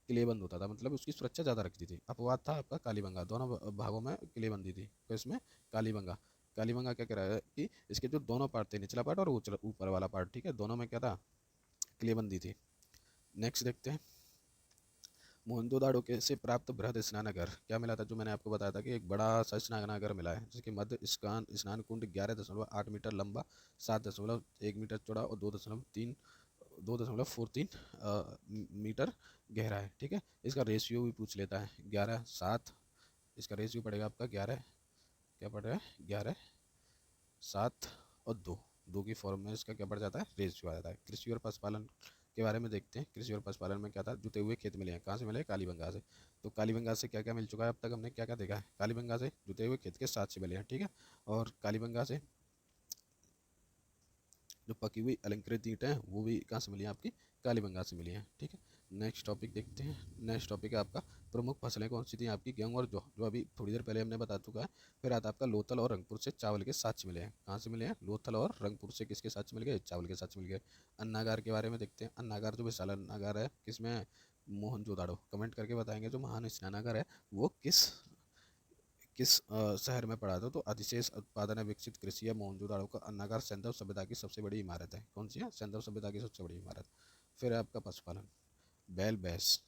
किलेबंद होता था, मतलब उसकी सुरक्षा ज़्यादा रखती थी। अपवाद था आपका कालीबंगा, दोनों भागों में किलेबंदी थी। तो इसमें कालीबंगा, कालीबंगा क्या कह रहा है कि इसके जो दोनों पार्ट थे, निचला पार्ट और ऊपर वाला पार्ट, ठीक है, दोनों में क्या था, किलेबंदी थी। नेक्स्ट देखते हैं मोहनजोदाड़ो के से प्राप्त बृहद स्नानागार क्या मिला था, जो मैंने आपको बताया था कि एक बड़ा सा स्नानागार मिला है, जिसके मध्य स्नान कुंड 11.8 मीटर लंबा, 7.1 मीटर चौड़ा और 2.43 मीटर गहरा है, ठीक है। इसका रेशियो भी पूछ लेता है, 11:7। इसका रेशियो पड़ेगा आपका 11, क्या पड़ रहा है, 11:7 और 2, 2 की फॉर्म में इसका क्या पड़ जाता है, रेशियो आ जाता है। कृषि और पशुपालन के बारे में देखते हैं। कृषि और पशुपालन में क्या था, जुते हुए खेत मिले हैं। कहाँ से मिले, कालीबंगा से। तो कालीबंगा से क्या क्या मिल चुका है अब तक, हमने क्या क्या देखा है, कालीबंगा से जुते हुए खेत के साथ से मिले हैं, ठीक है। और कालीबंगा से जो पकी हुई अलंकृत ईंट हैं वो भी कहाँ से मिली हैं, आपकी कालीबंगा से मिली हैं, ठीक है। नेक्स्ट टॉपिक देखते हैं। नेक्स्ट टॉपिक है आपका प्रमुख फसलें कौन सी थी आपकी, गेहूँ और जो अभी थोड़ी देर पहले हमने बता चुका है। फिर आता है आपका लोथल और रंगपुर से चावल के साक्ष्य मिले हैं। कहाँ से मिले हैं, लोथल और रंगपुर से किसके साक्ष्य मिल गए, चावल के साक्ष्य मिल गए। अन्नागार के बारे में देखते हैं। अन्नागार जो विशाल अन्नागार है किसमें है, मोहनजोदाड़ो। कमेंट करके बताएंगे जो महान स्नानागार है वो किस किस शहर में पड़ा था। तो अधिशेष उत्पादन है, विकसित कृषि है, मोहनजोदाड़ो का अन्नागार सैंधव सभ्यता की सबसे बड़ी इमारत है। कौन सी है, सैंधव सभ्यता की सबसे बड़ी इमारत। फिर है आपका पशुपालन, बैल भैंस।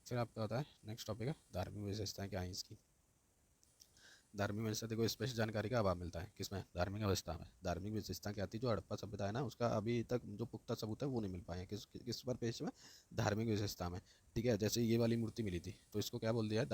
फिर आपका होता है नेक्स्ट टॉपिक है धार्मिक विशेषताएं क्या है इसकी। धार्मिक विशेषता देखो स्पेशल जानकारी का अभाव मिलता है किसमें, धार्मिक अवस्था में। धार्मिक विशेषता क्या आती है, जो हड़प्पा सभ्यता है ना उसका अभी तक जो पुख्ता सबूत है वो नहीं मिल पाए हैं, किस पर पेश में, धार्मिक विशेषता में। ठीक है, जैसे ये वाली मूर्ति मिली थी तो इसको क्या बोल दिया है,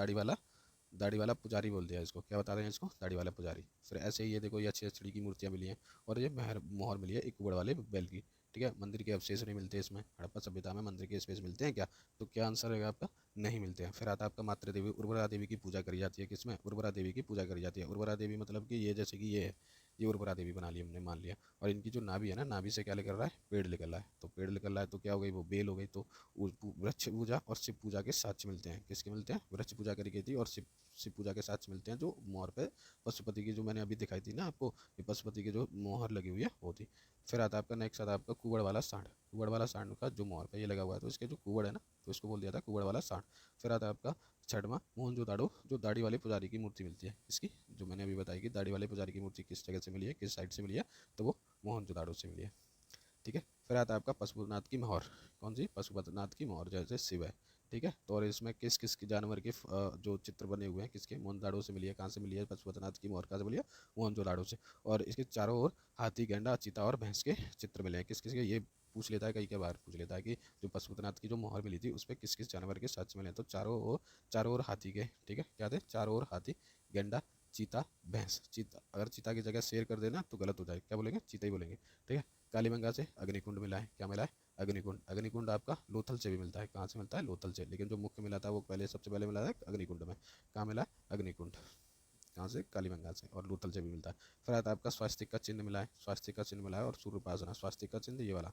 दाढ़ी वाला पुजारी बोल दिया इसको, क्या बता रहे हैं इसको, दाढ़ी वाला पुजारी। फिर ऐसे ही ये देखो ये अच्छी छड़ी की मूर्तियाँ मिली हैं, और ये मोहर मिली है एक कुबड़ वाले बैल की। ठीक है, मंदिर के अवशेष नहीं मिलते इसमें, हड़प्पा सभ्यता में मंदिर के अवशेष मिलते हैं क्या, तो क्या आंसर रहेगा आपका, नहीं मिलते हैं। फिर आता है आपका मातृ देवी, उर्वरा देवी की पूजा करी जाती है किसमें, उर्वरा देवी की पूजा करी जाती है। उर्वरा देवी मतलब कि ये जैसे कि ये है, ये उर्वरा देवी बना ली हमने, मान लिया। और इनकी जो नाभि है ना, नाभि से क्या निकल रहा है, पेड़ निकल रहा है, तो पेड़ निकल रहा है तो क्या हो गई, वो बेल हो गई। तो वृक्ष पूजा और शिव पूजा के साक्ष्य मिलते हैं, किसके मिलते हैं, वृक्ष पूजा करी गई थी और शिव शिव पूजा के साक्ष्य मिलते हैं, जो मोहर पे पशुपति की, जो मैंने अभी दिखाई थी ना आपको, ये पशुपति की जो मोहर लगी हुई है वो थी। फिर आता है आपका नेक्स्ट, आता है आपका कुबड़ वाला सांड। कुबड़ वाला सांड का जो मोहर पे ये लगा हुआ है, तो इसके जो कुबड़ है ना, तो इसको बोल दिया था कुबड़ वाला सांड। फिर आता है आपका छठवां, मोहनजोदाड़ो, जो दाढ़ी वाले पुजारी की मूर्ति मिलती है, इसकी जो मैंने अभी बताई कि दाढ़ी वाले पुजारी की मूर्ति किस जगह से मिली है, किस साइड से मिली है, तो वो मोहनजोदाड़ो से मिली है। ठीक है, फिर आता है आपका पशुपतिनाथ की मोहर। कौन सी, पशुपतिनाथ की मोहर, जैसे शिव है। ठीक है, तो और इसमें किस किस के जानवर के जो चित्र बने हुए हैं, किसके, मोहनजोदाड़ो से मिली है। कहाँ से मिली है पशुपतिनाथ की मोहर, कहाँ से मिली है, मोहनजोदाड़ो से। और इसके चारों ओर हाथी, गेंडा, चीता और भैंस के चित्र मिले हैं, किस किस के, ये पूछ लेता है कई बार पूछ लेता है कि जो पशुपतिनाथ की जो मोहर मिली थी उस पर किस किस जानवर के साथ मिले हैं, तो चारों ओर हाथी के। ठीक है, क्या थे, चारों ओर हाथी, गेंडा, चीता, भैंस। चीता, अगर चीता की जगह शेर कर देना तो गलत हो जाएगा, क्या बोलेंगे, चीता ही बोलेंगे। ठीक है, कालीबंगा से अग्निकुंड मिला है, क्या मिला है, अग्निकुंड। अग्निकुंड आपका लोथल से भी मिलता है, कहाँ से मिलता है, लोथल से, लेकिन जो मुख्य मिला था वो पहले सबसे पहले मिला था अग्निकुंड में। कहाँ मिला है, अग्निकुंड, कहाँ से, कालीबंगा से, और लोथल से भी मिलता है। फिर आता है आपका स्वास्तिक का चिन्ह मिला है, स्वास्तिक का चिन्ह मिला है, और सूर्य उपासना। स्वास्तिक का चिन्ह ये वाला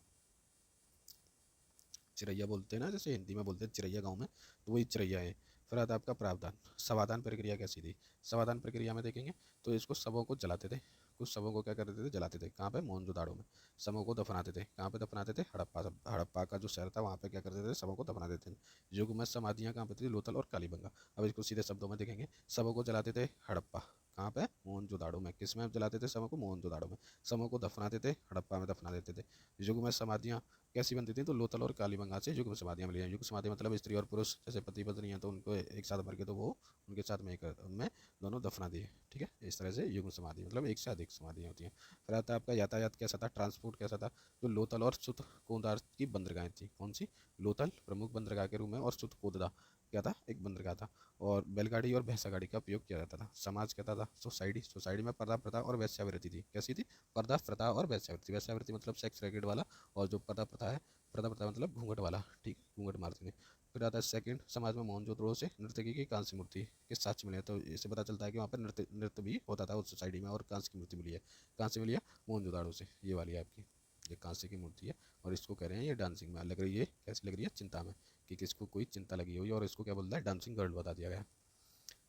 चिरैया बोलते हैं ना, जैसे हिंदी में बोलते हैं चिरैया गाँव में, तो वही चिरैया है। फिर आता है आपका प्रावधान। समाधान प्रक्रिया कैसी थी, समाधान प्रक्रिया में देखेंगे तो इसको शवों को जलाते थे, कुछ शवों को क्या करते थे, जलाते थे। कहाँ पे, मोहनजोदाड़ो में। शवों को दफनाते थे, कहाँ पे दफनाते थे, हड़प्पा का जो शहर था वहाँ पे क्या करते थे, शवों को दफना देते थे। युग में समाधियाँ कहाँ पे थी, लोथल और कालीबंगा। अब इसको सीधे शब्दों में देखेंगे, शवों को जलाते थे हड़प्पा, कहाँ पे, मोहनजोदाड़ो में। किस में जलाते थे शवों को, मोहनजोदाड़ो में। शवों को दफनाते थे हड़प्पा में, दफना देते थे। युग में समाधियाँ कैसी बनती थी, तो लोथल और कालीबंगा से युग्म समाधियाँ मिली हैं। युग्म समाधि मतलब स्त्री और पुरुष जैसे पति पत्नी हैं तो उनको एक साथ मर के तो वो उनके साथ में एक उनमें दोनों दफना दिए। ठीक है, इस तरह से युग्म समाधि मतलब एक से अधिक समाधियाँ होती हैं। फिर आता है आपका यातायात कैसा था, ट्रांसपोर्ट कैसा था, जो लोथल और सुत कोदार की बंदरगाहें थी। कौन सी, लोथल प्रमुख बंदरगाह के रूप में, और सुत कोददा क्या था, एक बंदरगाह था। और बैलगाड़ी और भैंसा गाड़ी का उपयोग किया जाता था। समाज कहता था सोसाइटी, सोसाइटी में पर्दा प्रथा और वेश्यावृत्ति थी। कैसी थी, पर्दा प्रथा और वेश्यावृत्ति। वेश्यावृत्ति मतलब सेक्स रैकेट वाला, और जो पर्दा प्रथा है, पर्दा प्रथा मतलब घूंघट वाला। ठीक, घूंघट मारते थे। फिर आता है सेकंड, समाज में मोहनजोदड़ो से नर्तकी की कांस्य मूर्ति के साक्ष्य मिले हैं, तो इससे पता चलता है कि वहाँ पर नृत्य नृत्य भी होता था उस सोसाइटी में, और कांस्य की मूर्ति मिली है। कहाँ से मिली है, मोहनजोदड़ो से। ये वाली है आपकी, ये कांस्य की मूर्ति है, और इसको कह रहे हैं ये डांसिंग में लग रही है, कैसी लग रही है, चिंता में, कि किसको कोई चिंता लगी हुई है, और इसको क्या बोलता है, डांसिंग गर्ल बता दिया गया।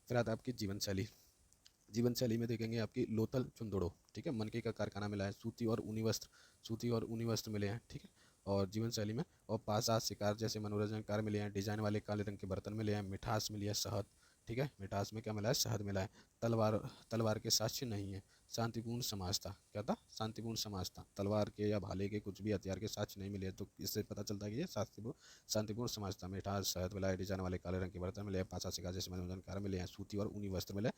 फिर आता है आपकी जीवन शैली। जीवन शैली में देखेंगे आपकी लोथल चुंदड़ो। ठीक है, मनके का कारखाना मिला है, सूती और ऊनी वस्त्र मिले हैं। ठीक है, और जीवन शैली में, और पासा शिकार जैसे मनोरंजन कार्य मिले हैं। डिजाइन वाले काले रंग के बर्तन मिले हैं। मिठास मिली है, शहद। ठीक है, मिठास में क्या मिला है, शहद मिला है। तलवार, तलवार के साक्ष्य नहीं है। शांतिपूर्ण समाज था, क्या था, शांतिपूर्ण समाज था। तलवार के या भाले के कुछ भी हथियार के साक्ष्य नहीं मिले, तो इससे पता चलता है कि ये शांतिपूर्ण समाज था। मिठास, शहद मिला है। डिजाइन वाले काले रंग के बर्तन मिले हैं। पासा शिकार जैसे मनोरंजन कार्य मिले हैं। सूती और ऊनी वस्त्र मिले।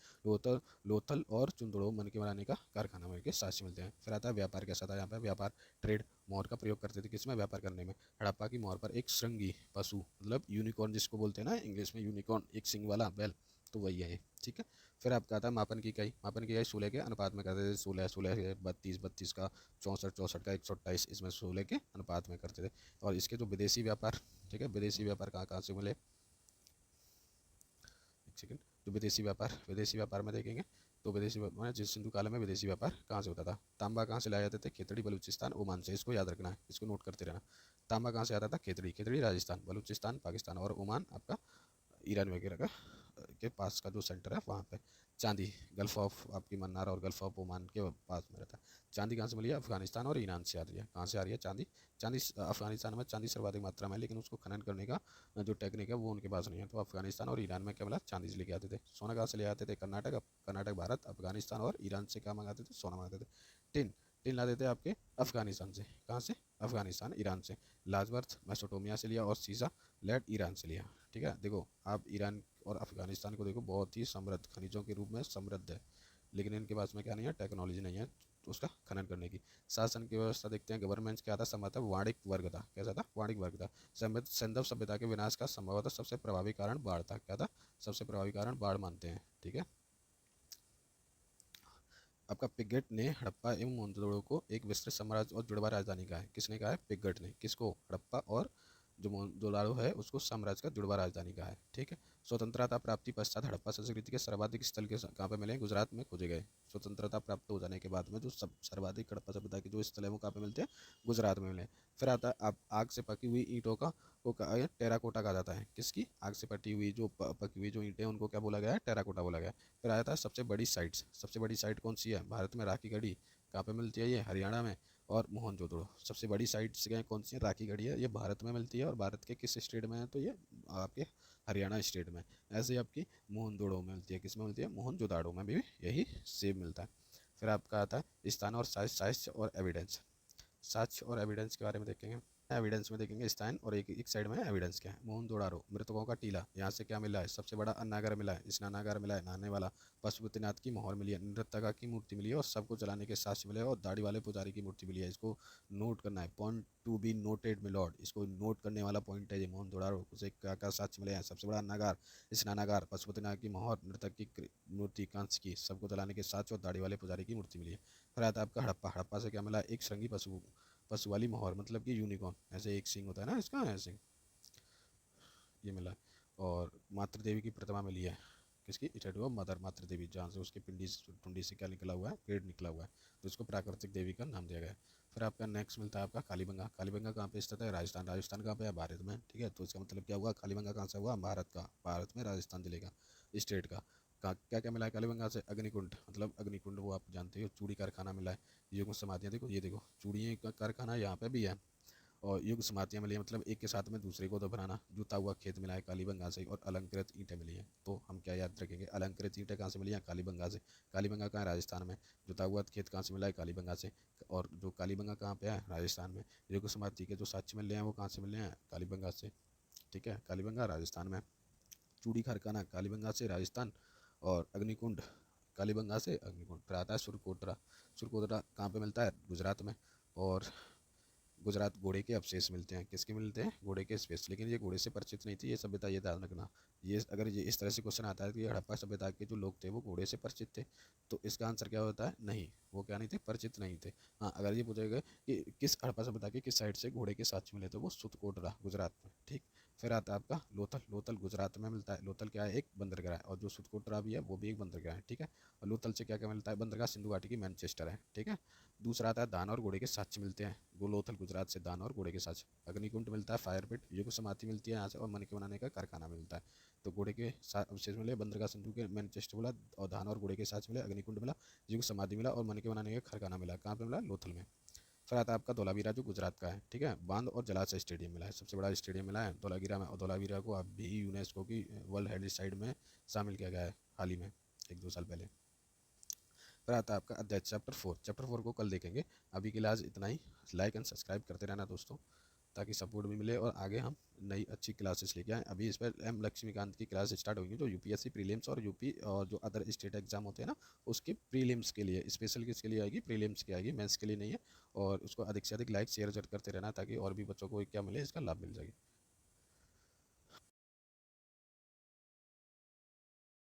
लोथल और चुंदड़ो मन के बनाने का कारखाना मिल के साक्ष्य मिलते हैं। फिर आता है व्यापार कैसा था, यहाँ पे व्यापार, ट्रेड, मोहर का प्रयोग करते थे किसमें, व्यापार करने में। हड़प्पा की मोहर पर एक श्रृंगी पशु मतलब यूनिकॉर्न जिसको बोलते हैं ना इंग्लिश में, यूनिकॉर्न, एक सिंग वाला बैल, तो वही है ये। ठीक है, फिर आपका आता है मापन की इकाई। मापन की इकाई 16 के अनुपात में करते थे। 16 के 32 का, 64 का 128, इसमें 16 के अनुपात में करते थे। और इसके जो विदेशी व्यापार, ठीक है, विदेशी व्यापार कहाँ कहाँ से मिले, एक सेकंड, जो विदेशी व्यापार में देखेंगे तो विदेशी व्यापार, जिस सिंधु काल में विदेशी व्यापार कहाँ से होता था। तांबा कहाँ से लाए जाते थे, खेतड़ी, बलूचिस्तान, ओमान से। इसको याद रखना है, इसको नोट करते रहना। तांबा कहाँ से आता था, खेतड़ी, खेतड़ी राजस्थान, बलूचिस्तान पाकिस्तान, और ओमान आपका ईरान वगैरह का के पास का जो सेंटर है वहाँ पे। चांदी, गल्फ ऑफ आपकी मन्नार और गल्फ ऑफ ओमान के पास में रहता है। चांदी कहाँ से मिली है, अफगानिस्तान और ईरान से आ रही है। कहाँ से आ रही है चांदी, चांदी अफगानिस्तान में चांदी सर्वाधिक मात्रा में है, लेकिन उसको खनन करने का जो टेक्निक है वो उनके पास नहीं है, तो अफगानिस्तान और ईरान में क्या मिला, चांदी से लेके आते थे। सोना कहाँ से ले आते थे, कर्नाटक भारत, अफगानिस्तान और ईरान से क्या मंगाते थे, सोना मंगाते थे। टिन, टिन लाते थे आपके अफगानिस्तान से। कहाँ से, अफगानिस्तान, ईरान से। लाजवर्थ मेसोटोमिया से लिया, और सीसा लेड ईरान से लिया। ठीक है, देखो आप ईरान और अफगानिस्तान को देखो, बहुत ही समृद्ध, खनिजों के रूप में समृद्ध है, लेकिन इनके पास में क्या नहीं है, टेक्नोलॉजी नहीं है उसका खनन करने की। शासन की व्यवस्था देखते हैं, गवर्नमेंट क्या था, संभवतः वाणिक वर्ग था। कैसा था? वाणिक वर्ग था। सैंधव सभ्यता के विनाश का संभवतः सबसे प्रभावी कारण बाढ़ था। क्या था? सबसे प्रभावी कारण बाढ़ मानते हैं। ठीक है। आपका पिगेट ने हड़प्पा एवं मोहनजोदड़ो को एक विस्तृत साम्राज्य और जुड़वा राजधानी कहा है। किसने कहा है? पिगेट ने। किसको? हड़प्पा और जो मोहनजोदड़ो है उसको साम्राज्य का जुड़वा राजधानी कहा है। ठीक है। स्वतंत्रता प्राप्ति पश्चात हड़प्पा संस्कृति के सर्वाधिक स्थल के कहाँ पे मिले? गुजरात में खोजे गए। स्वतंत्रता प्राप्त हो जाने के बाद में जो सब सर्वाधिक हड़प्पा सभ्यता के जो स्थल है वो कहाँ पे मिलते हैं? गुजरात में मिले। फिर आता है आप आग से पकी हुई ईंटों का को टेराकोटा कहा जाता है। किसकी? आग से पटी हुई जो पकी हुई जो ईंटें उनको क्या बोला गया है? टेराकोटा बोला गया है। फिर आया था सबसे बड़ी साइट्स। सबसे बड़ी साइट कौन सी है भारत में? राखी गढ़ी। कहाँ पे मिलती है ये? हरियाणा में। और मोहनजोदड़ो। सबसे बड़ी साइट्स क्या कौन सी है? राखी गढ़ी है, ये भारत में मिलती है। और भारत के किस स्टेट में है? तो ये आपके हरियाणा स्टेट में। ऐसे ही आपकी मोहनजोदड़ो में मिलती है। किस में मिलती है? मोहनजोदड़ो में भी यही सेम मिलता है। फिर आपका आता है स्थान और साक्ष्य और एविडेंस। साक्ष्य और एविडेंस के बारे में देखेंगे। एविडेंस में देखेंगे स्थान, और एक साइड में एविडेंस क्या है? मोहनजोदड़ो मृतकों का टीला, यहाँ से क्या मिला है? सबसे बड़ा अन्नागार मिला है, स्नानागार मिला है नहाने वाला, पशुपतिनाथ की मोहर मिली है, नृत्यका की मूर्ति मिली है, और सबको जलाने के साक्ष्य मिले, और दाढ़ी वाले पुजारी की मूर्ति मिली है। इसको नोट करना है, point to be noted milord. इसको नोट करने वाला पॉइंट है ये। मोहनजोदड़ो उसे क्या क्या साक्ष्य मिले हैं? सबसे बड़ा अन्नागार, स्नानागार, पशुपतिनाथ की मोहर, नृतक की मूर्ति कांस्य की, सबको जलाने के साक्ष्य, और दाढ़ी वाले पुजारी की मूर्ति मिली है। फिर आता है आपका हड़प्पा। हड़प्पा से क्या मिला? एक श्रृंगी पशु, पशु वाली मोहर, मतलब कि यूनिकॉर्न, ऐसे एक सिंग होता है ना इसका, ऐसे ये मिला है। और मातृ देवी की प्रतिमा मिली है। किसकी? स्टैट्यू ऑफ मदर, मातृ देवी, जहाँ से उसके पिंडी से क्या निकला हुआ है? पेड़ निकला हुआ है, तो इसको प्राकृतिक देवी का नाम दिया गया है। फिर आपका नेक्स्ट मिलता है आपका कालीबंगा। कालीबंगा कहाँ पे स्थित है? राजस्थान। राजस्थान कहाँ पे है? भारत में। ठीक है, तो इसका मतलब क्या हुआ? कालीबंगा कहाँ से हुआ? भारत का, भारत में राजस्थान जिले का, स्टेट का। क्या क्या मिला है कालीबंगा से? अग्निकुंड, मतलब अग्निकुंड वो आप जानते हो, चूड़ी कारखाना मिला है, युग समाधियाँ, देखो ये देखो चूड़ी का कारखाना यहाँ पे भी है, और युग समाधियाँ मिली है, मतलब एक के साथ में दूसरे को दोहराना। जुता हुआ खेत मिला है कालीबंगा से, और अलंकृत ईंटें मिली हैं। तो हम क्या याद रखेंगे? अलंकृत ईंटें कहाँ से मिली हैं? कालीबंगा से। कालीबंगा कहाँ है? राजस्थान में। जुता हुआ खेत कहाँ से मिला है? कालीबंगा से। और जो कालीबंगा कहाँ पे है? राजस्थान में। युग समाधि के जो साक्ष्य मिल रहे हैं वो कहाँ से मिल रहे हैं? कालीबंगा से। ठीक है, कालीबंगा राजस्थान में। चूड़ी कारखाना कालीबंगा से, राजस्थान। और अग्निकुंड कालीबंगा से, अग्निकुंड। फिर आता है सुरकोटरा। सुरकोटरा कहाँ पे मिलता है? गुजरात में। और गुजरात घोड़े के अवशेष मिलते हैं। किसके मिलते हैं? घोड़े के अवशेष। लेकिन ये घोड़े से परिचित नहीं थी ये सभ्यता, ये ध्यान रखना। ये अगर ये इस तरह से क्वेश्चन आता है कि हड़प्पा सभ्यता के जो लोग थे वो घोड़े से परिचित थे, तो इसका आंसर क्या होता है? नहीं, वो क्या नहीं थे? परिचित नहीं थे। हाँ, अगर ये पूछेगा कि किस हड़प्पा सभ्यता के किस साइड से घोड़े के साक्ष्य मिले, तो वो सुतकोटरा गुजरात में। ठीक। फिर आता है आपका लोथल। लोथल गुजरात में मिलता है। लोथल क्या है? एक बंदरगाह है। और जो सुतकोटरा भी है वो भी एक बंदरगाह है। ठीक है। और लोथल से क्या क्या मिलता है? बंदरगाह सिंधु घाटी की मैनचेस्टर है। ठीक है। दूसरा आता है दान और घोड़े के साक्ष्य मिलते हैं। गोलोथल गुजरात से दान और घोड़े के साक्ष्य। अग्निकुंड मिलता है, फायर पिट, युग समाधि मिलती है यहाँ से, और मन के बनाने का कारखाना मिलता है। तो घोड़े के अवशेष मिले, बंदरगाह सिंधु के मैनचेस्टर मिला, और धान और घोड़े के साक्ष्य मिले, अग्निकुंड मिला, युग समाधि मिला, और मन के बनाने का कारखाना मिला। कहाँ पे मिला? लोथल में। फिर आता है आपका धौलावीरा जो गुजरात का है। ठीक है। बांध और जलाशय स्टेडियम मिला है, सबसे बड़ा स्टेडियम मिला है धौलावीरा में। और धौलावीरा को अभी यूनेस्को की वर्ल्ड हेरिटेज साइट में शामिल किया गया है हाल ही में, एक दो साल पहले। फिर आता है आपका अध्याय चैप्टर 4। चैप्टर 4 को कल देखेंगे। अभी के लिए आज इतना ही। लाइक एंड सब्सक्राइब करते रहना दोस्तों, ताकि सपोर्ट भी मिले, और आगे हम नई अच्छी क्लासेस लेके आएँ। अभी इस पर एम लक्ष्मीकांत की क्लास स्टार्ट होंगी, जो यूपीएससी प्रीलिम्स और यूपी और जो अदर स्टेट एग्जाम होते हैं ना, उसके प्रीलिम्स के लिए, स्पेशल किसके लिए आएगी? प्रीलिम्स की आएगी, मेंस के लिए नहीं है। और उसको अधिक से अधिक लाइक शेयर करते रहना, ताकि और भी बच्चों को क्या मिले, इसका लाभ मिल जाए।